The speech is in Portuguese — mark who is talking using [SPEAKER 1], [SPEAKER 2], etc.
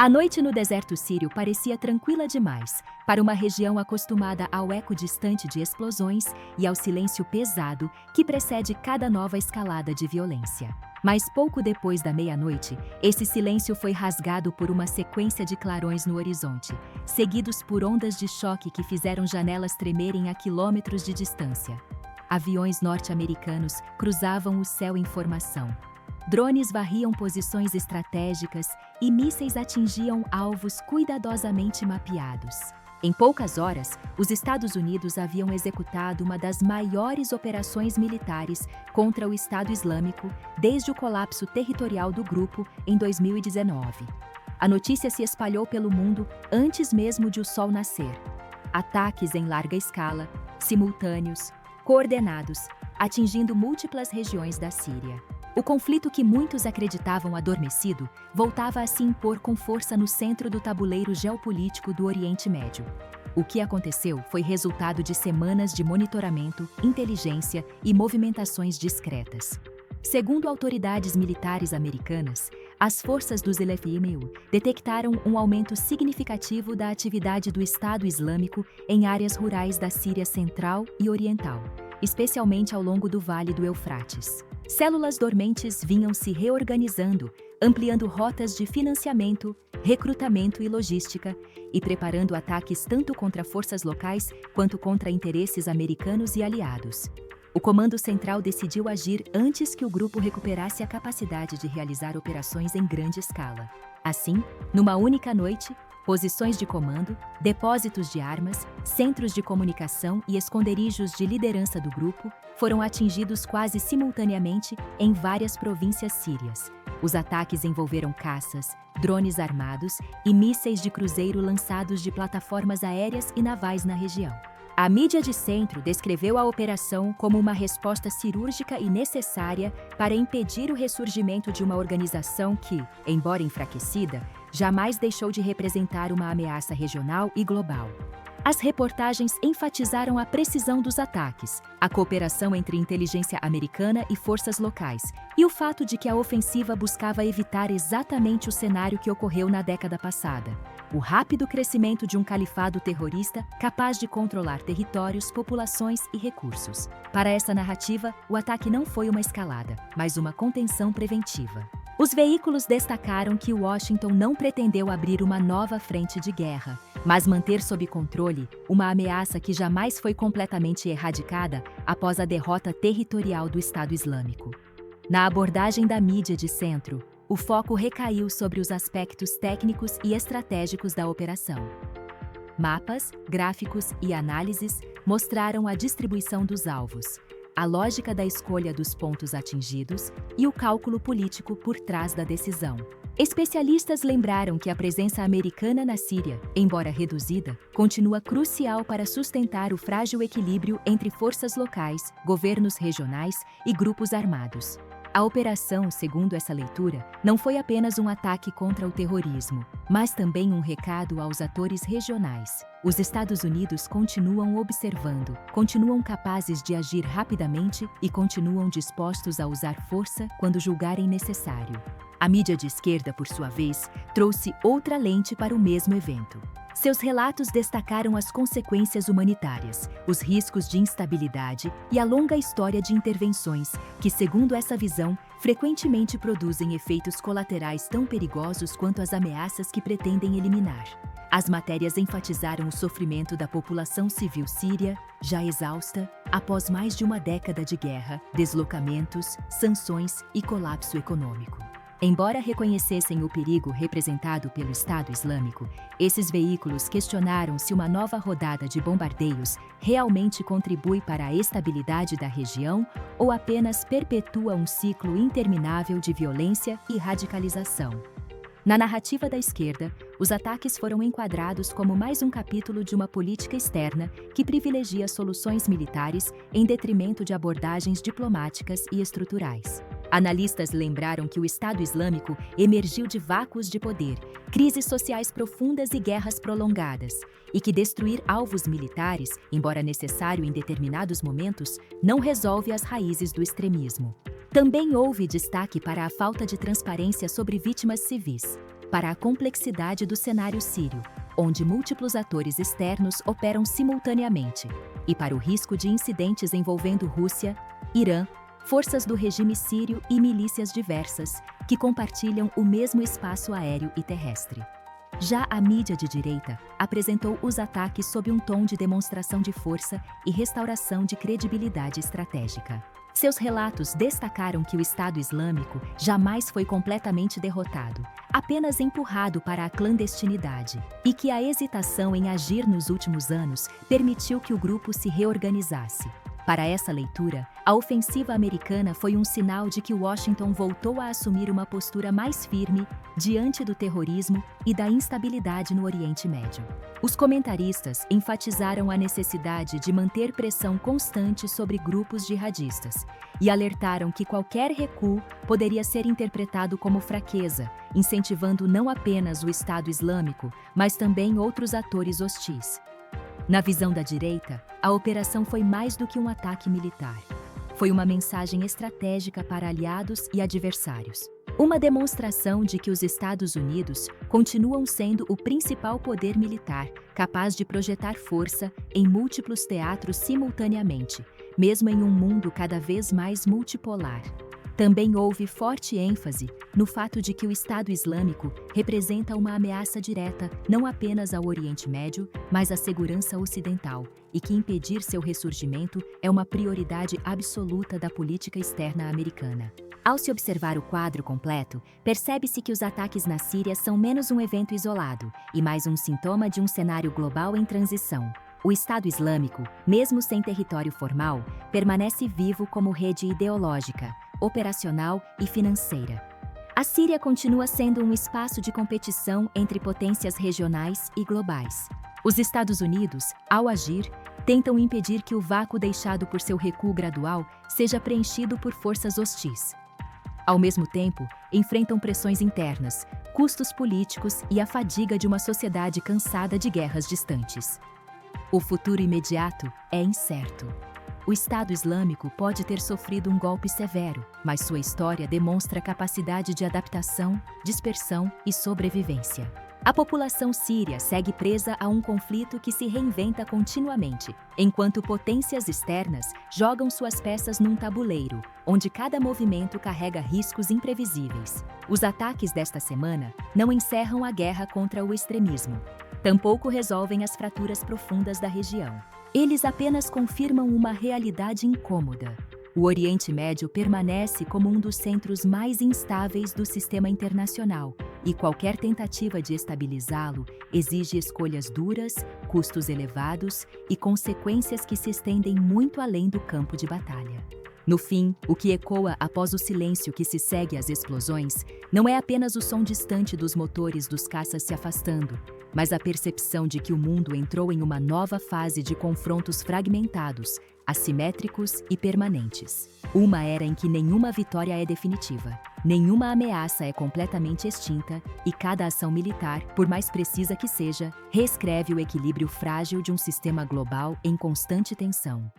[SPEAKER 1] A noite no deserto sírio parecia tranquila demais para uma região acostumada ao eco distante de explosões e ao silêncio pesado que precede cada nova escalada de violência. Mas pouco depois da meia-noite, esse silêncio foi rasgado por uma sequência de clarões no horizonte, seguidos por ondas de choque que fizeram janelas tremerem a quilômetros de distância. Aviões norte-americanos cruzavam o céu em formação. Drones varriam posições estratégicas e mísseis atingiam alvos cuidadosamente mapeados. Em poucas horas, os Estados Unidos haviam executado uma das maiores operações militares contra o Estado Islâmico desde o colapso territorial do grupo em 2019. A notícia se espalhou pelo mundo antes mesmo de o sol nascer. Ataques em larga escala, simultâneos, coordenados, atingindo múltiplas regiões da Síria. O conflito que muitos acreditavam adormecido voltava a se impor com força no centro do tabuleiro geopolítico do Oriente Médio. O que aconteceu foi resultado de semanas de monitoramento, inteligência e movimentações discretas. Segundo autoridades militares americanas, as forças dos LFIMU detectaram um aumento significativo da atividade do Estado Islâmico em áreas rurais da Síria Central e Oriental, especialmente ao longo do Vale do Eufrates. Células dormentes vinham se reorganizando, ampliando rotas de financiamento, recrutamento e logística, e preparando ataques tanto contra forças locais quanto contra interesses americanos e aliados. O Comando Central decidiu agir antes que o grupo recuperasse a capacidade de realizar operações em grande escala. Assim, numa única noite, posições de comando, depósitos de armas, centros de comunicação e esconderijos de liderança do grupo foram atingidos quase simultaneamente em várias províncias sírias. Os ataques envolveram caças, drones armados e mísseis de cruzeiro lançados de plataformas aéreas e navais na região. A mídia de centro descreveu a operação como uma resposta cirúrgica e necessária para impedir o ressurgimento de uma organização que, embora enfraquecida, jamais deixou de representar uma ameaça regional e global. As reportagens enfatizaram a precisão dos ataques, a cooperação entre inteligência americana e forças locais, e o fato de que a ofensiva buscava evitar exatamente o cenário que ocorreu na década passada: o rápido crescimento de um califado terrorista capaz de controlar territórios, populações e recursos. Para essa narrativa, o ataque não foi uma escalada, mas uma contenção preventiva. Os veículos destacaram que Washington não pretendeu abrir uma nova frente de guerra, mas manter sob controle uma ameaça que jamais foi completamente erradicada após a derrota territorial do Estado Islâmico. Na abordagem da mídia de centro, o foco recaiu sobre os aspectos técnicos e estratégicos da operação. Mapas, gráficos e análises mostraram a distribuição dos alvos, a lógica da escolha dos pontos atingidos e o cálculo político por trás da decisão. Especialistas lembraram que a presença americana na Síria, embora reduzida, continua crucial para sustentar o frágil equilíbrio entre forças locais, governos regionais e grupos armados. A operação, segundo essa leitura, não foi apenas um ataque contra o terrorismo, mas também um recado aos atores regionais. Os Estados Unidos continuam observando, continuam capazes de agir rapidamente e continuam dispostos a usar força quando julgarem necessário. A mídia de esquerda, por sua vez, trouxe outra lente para o mesmo evento. Seus relatos destacaram as consequências humanitárias, os riscos de instabilidade e a longa história de intervenções que, segundo essa visão, frequentemente produzem efeitos colaterais tão perigosos quanto as ameaças que pretendem eliminar. As matérias enfatizaram o sofrimento da população civil síria, já exausta, após mais de uma década de guerra, deslocamentos, sanções e colapso econômico. Embora reconhecessem o perigo representado pelo Estado Islâmico, esses veículos questionaram se uma nova rodada de bombardeios realmente contribui para a estabilidade da região ou apenas perpetua um ciclo interminável de violência e radicalização. Na narrativa da esquerda, os ataques foram enquadrados como mais um capítulo de uma política externa que privilegia soluções militares em detrimento de abordagens diplomáticas e estruturais. Analistas lembraram que o Estado Islâmico emergiu de vácuos de poder, crises sociais profundas e guerras prolongadas, e que destruir alvos militares, embora necessário em determinados momentos, não resolve as raízes do extremismo. Também houve destaque para a falta de transparência sobre vítimas civis. para a complexidade do cenário sírio, onde múltiplos atores externos operam simultaneamente, e para o risco de incidentes envolvendo Rússia, Irã, forças do regime sírio e milícias diversas, que compartilham o mesmo espaço aéreo e terrestre. Já a mídia de direita apresentou os ataques sob um tom de demonstração de força e restauração de credibilidade estratégica. Seus relatos destacaram que o Estado Islâmico jamais foi completamente derrotado, apenas empurrado para a clandestinidade, e que a hesitação em agir nos últimos anos permitiu que o grupo se reorganizasse. Para essa leitura, a ofensiva americana foi um sinal de que Washington voltou a assumir uma postura mais firme diante do terrorismo e da instabilidade no Oriente Médio. Os comentaristas enfatizaram a necessidade de manter pressão constante sobre grupos jihadistas e alertaram que qualquer recuo poderia ser interpretado como fraqueza, incentivando não apenas o Estado Islâmico, mas também outros atores hostis. Na visão da direita, a operação foi mais do que um ataque militar. Foi uma mensagem estratégica para aliados e adversários. Uma demonstração de que os Estados Unidos continuam sendo o principal poder militar, capaz de projetar força em múltiplos teatros simultaneamente, mesmo em um mundo cada vez mais multipolar. Também houve forte ênfase no fato de que o Estado Islâmico representa uma ameaça direta não apenas ao Oriente Médio, mas à segurança ocidental, e que impedir seu ressurgimento é uma prioridade absoluta da política externa americana. Ao se observar o quadro completo, percebe-se que os ataques na Síria são menos um evento isolado e mais um sintoma de um cenário global em transição. O Estado Islâmico, mesmo sem território formal, permanece vivo como rede ideológica, operacional e financeira. A Síria continua sendo um espaço de competição entre potências regionais e globais. Os Estados Unidos, ao agir, tentam impedir que o vácuo deixado por seu recuo gradual seja preenchido por forças hostis. Ao mesmo tempo, enfrentam pressões internas, custos políticos e a fadiga de uma sociedade cansada de guerras distantes. O futuro imediato é incerto. O Estado Islâmico pode ter sofrido um golpe severo, mas sua história demonstra capacidade de adaptação, dispersão e sobrevivência. A população síria segue presa a um conflito que se reinventa continuamente, enquanto potências externas jogam suas peças num tabuleiro, onde cada movimento carrega riscos imprevisíveis. Os ataques desta semana não encerram a guerra contra o extremismo. Tampouco resolvem as fraturas profundas da região. Eles apenas confirmam uma realidade incômoda. O Oriente Médio permanece como um dos centros mais instáveis do sistema internacional, e qualquer tentativa de estabilizá-lo exige escolhas duras, custos elevados e consequências que se estendem muito além do campo de batalha. No fim, o que ecoa após o silêncio que se segue às explosões não é apenas o som distante dos motores dos caças se afastando, mas a percepção de que o mundo entrou em uma nova fase de confrontos fragmentados, assimétricos e permanentes. Uma era em que nenhuma vitória é definitiva, nenhuma ameaça é completamente extinta e cada ação militar, por mais precisa que seja, reescreve o equilíbrio frágil de um sistema global em constante tensão.